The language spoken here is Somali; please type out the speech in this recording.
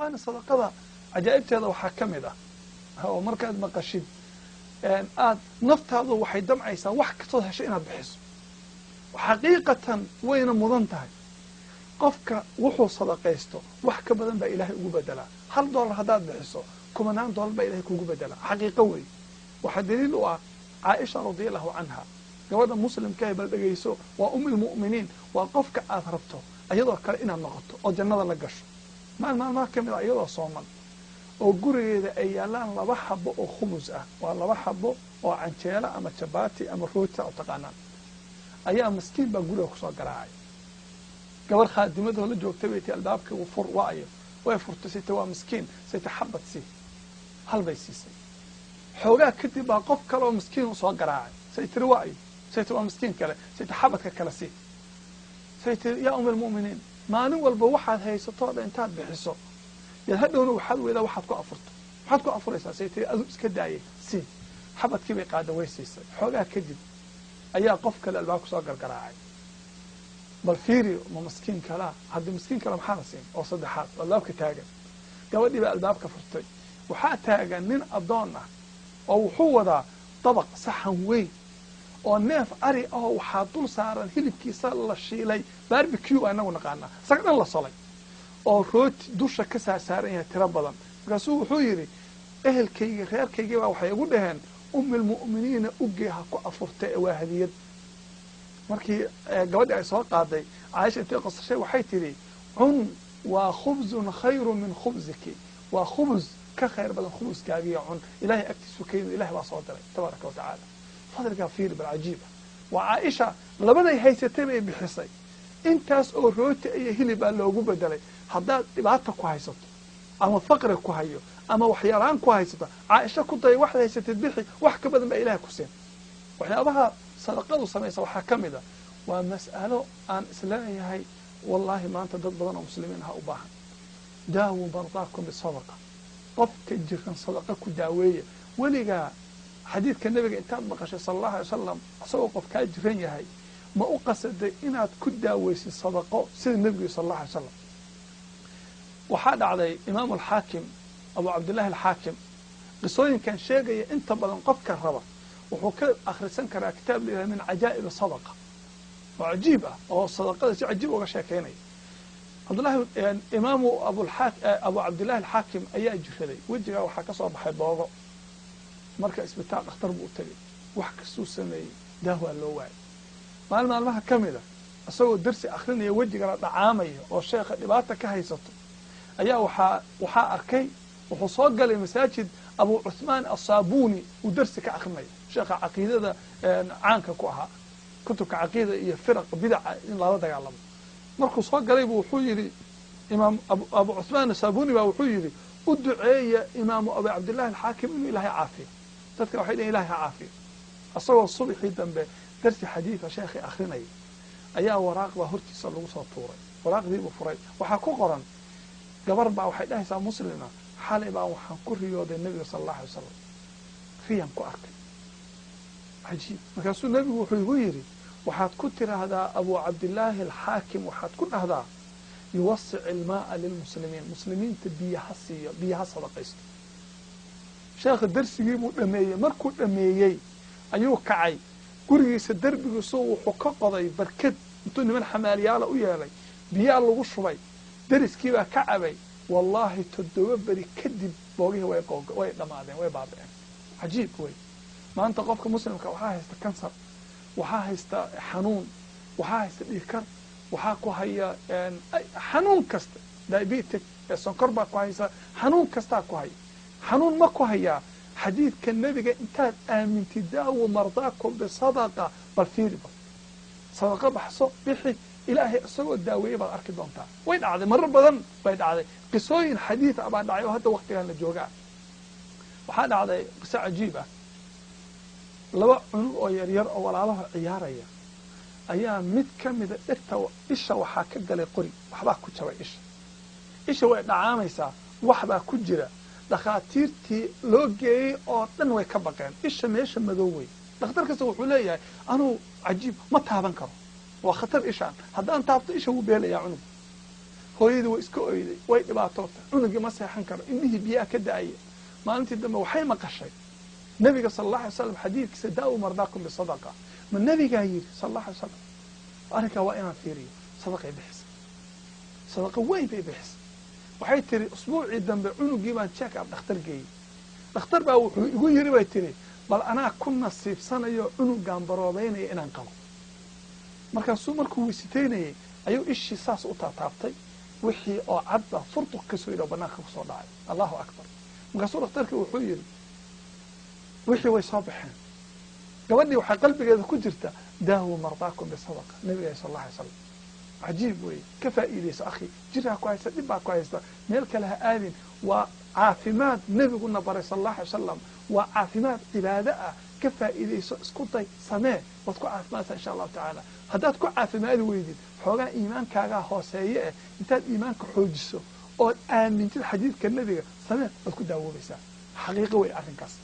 إخواني صدقة عجائبتي هذا وحكمده هو مركز مقشد نفط هذا وحي دمع عيسى وحك صدها شيء بحسه وحقيقة وين مضنتها قفك وحو صدقيسته وحك بدن با إلهي ugu bedela $1 hadaad bixiso $10 ba Ilaahay kugu bedela xaqiiqo way waxa daliil u ah Aisha radhiyallahu anha gabadha muslimka ay bal dhageyso waa ummul mu'miniin waa qofka aad rabto ayadoo kale inaad noqoto oo jannada la gasho maalmaha kamid ah ayadoo sooman oo gurigeeda ay yaalaan 2 xabo oo khubus ah waa 2 xabo oo canjeela ama chapati ama rooti oo taqaanaan ayaa miskiin baa guriga ku soo garaacay gabar khaadimada la joogtay bay albaabka u fur waayo way furtay waa miskiin sayta xabad si hal bay siisay xoogaa kadib baa qof kale oo miskiin u soo garaacay sayta waayo sayta waa miskiin kale sayta xabadka kale si sayta yaa ummul mu'miniin maalin walba waxaad haysato intaad bixiso ya hadhowna waxaad weedaa waxaad ku afuraysaa sayta adu iska daayay si xabadkii bay qaada way siisay xoogaa kadib ayaa qof kale albaabka soo gargaraacay bal fiiri ma miskiin kala hadii miskiin kala maxaa siin oo saddexaad albaabka taagan gabadhii baa albaabka furtay waxaa taagan nin adoon ah oo wuxuu wadaa dabaq saxan weyn oo neef ari ah waxaa dul saaran hilibkiisa la shiilay barbecue anagu naqaana sagdan la solay oo rooti dusha ka saaran yahay tira badan markaasuu wuxuu yiri ehelkayga reerkayga waxay ugu dhaheen ummul mu'miniina ugeeha ku afurtay waa hadiyad markii gabadha ay soo qaaday Aisha intay qasashay waxay tiri wa khubzun khayru min khubziki wa khubz ka khayr badan khubzkaaga cun ilaahay agtiisu keenay ilaahay baa soo diray tabaaraka wa taala fadlka fiir bil ajiba wa Aisha labaday haysatay bay bixisay intaas oo rooti ay hilib loogu bedelay hadaa dhibaato ku haysato ama faqri ku hayo ama waxyaalaan ku haysato Aisha ku day wax haysatay bixi wax ka badan ba ilaahay ku seen waxyaabaha صدقة سميسة وحكمها ومسألة عن إسلامي والله ما أنت ضد بدن المسلمين هؤلاء داووا مرضاكم بالصدقة قفك الجيران صدقة كداوية ولقى حديث كالنبي انتاد مقاشي صلى الله عليه وسلم أسوق قفك الجيران هاي ما أقصد إنها كداويس الصدقة سيد النبي صلى الله عليه وسلم وحاد علي إمام الحاكم أبو عبد الله الحاكم قصوين كان شيء انت بدن قفك الربا وحكى أخرسان كرا كتاب لها من عجائب الصدقة وعجيبة أو الصدقة شيء عجيب وغشاء كيني عبد الله يعني إمام أبو عبد الله الحاكم أيها الجفلي وجهه وحكى صباح بابا مركز اسبتاع اختار بوتلي وحكى السوسمي ده هو اللواعي ما لها كاملة أسوي الدرس آخرين يوجه عامي والشيخ اللي كهيسته أيها وحا أركي وحصوق لمساجد أبو عثمان الصابوني ودرس كأخمي شيخ عقيدة عانك كوها كنت كعقيدة هي فرق بدع إن الله رضي الله مركز صوق قريب وحيري إمام أبو عثمان الصابوني وحيري ادعي إمام أبو عبد الله الحاكم إنه إلهي عافية تذكر وحيد إلهي عافية الصور الصبح جدا درس حديث شيخ آخرين أيها وراق وهرتي صلى الله عليه وسلم وراق ذي بفري وحكو قرن قبر بقى وحيد الله مسلمنا حالي بقى وحن كريود النبي صلى الله عليه وسلم فيهم كأركي عجيب مكاسو النبي وحيويري وحاد كتر هذا أبو عبد الله الحاكم وحاد كل هذا يوسع الماء للمسلمين مسلمين بيها صدقيست شيخ الدرس يجيبوا دمية مركو دمية أيوه كعي قريس الدرب يسوي حققضي بركد انتو من حماليالا ويالي بيا لو شوي درس كيبا كعبي والله تدوبري كدب بوغيه way dhamaadeen way baabeen عجيب way maanta qofka muslimka waxa haysta kansar waxa haysta xanuun waxa haysta dhiikar waxa ku haya xanuun kasta diabetic sonkor baa ku haysa xanuun kasta ku haya xanuun ma ku haya xadiidka nabiga intaad aaminti daawo mardaakum bi sadaqa bal fiiriba sadaqa baxso bixi ilaahay asagoo daaweeyay baad arki doontaa way dhacday marar badan bay dhacday qisooyin xadiis ah baa dhacay oo hadda waqtigan la joogaa waxa dhacday qiso cajiib ah laba cunug oo yar yar oo walaalaha ciyaaraya ayaa mid kamid ah dhigta isha waxa ka galay qori waxba ku jabay isha way dhacaamaysaa waxba ku jira dhaqaatiirtii loo geeyay oo dhan way ka baqeen isha meesha madoway dhakhtarkaas wuxuu leeyahay anuu cajiib ma taaban karo وخطر إيشان هذا أنت عبط إيش هو بيل يا عنب hooyadii way iska oyday way dhibaatootay cunugii ma seexan karo indhihii biyaha ka da'aya maalintii dambe waxay maqashay nabiga sala allahu alay wasalam xadiidkiisa daa'u mardaakum bisadaqa ma nabigaa yidhi sala allahu alay wasalam arrinkaa waa inaan fiiriyo sadaqay bixisa sadaqa weyn bay bixisa waxay tiri usbuucii dambe cunugii baan check up dhakhtar geeyey dhakhtar baa wuxuu igu yidhi bay tiri bal anaa ku nasiibsanayo cunugaan baroodaynaya inaan qabo markaasuu markuu weysitaynayay ayuu ishii saas u taataabtay wixii oo cadba furduq ka soo yidhi oo bannaanka ku soo dhacay allahu akbar markaasuu dhakhtarkii wuxuu yidhi wixii way soo baxeen gabadhii waxay qalbigeeda ku jirta daawu mardaakum bisadaqa nabiga sal allah alay slam cajiib weeye ka faa'iidayso akhi jiraa ku haysta dhib baa ku haysta meel kale ha aadin waa caafimaad nebiguna baray sala allahu alay wasalam waa caafimaad cibaado ah ka faa'iidayso isku day samee waad ku caafimaadtaa insha allahu tacaala haddaad ku caafimaadi weydid xoogaa iimaankaagaa hooseeye eh intaad iimaanka xoojiso ood aamintid xadiidka nebiga samee waad ku daawoobaysaa xaqiiqo wey arrinkaas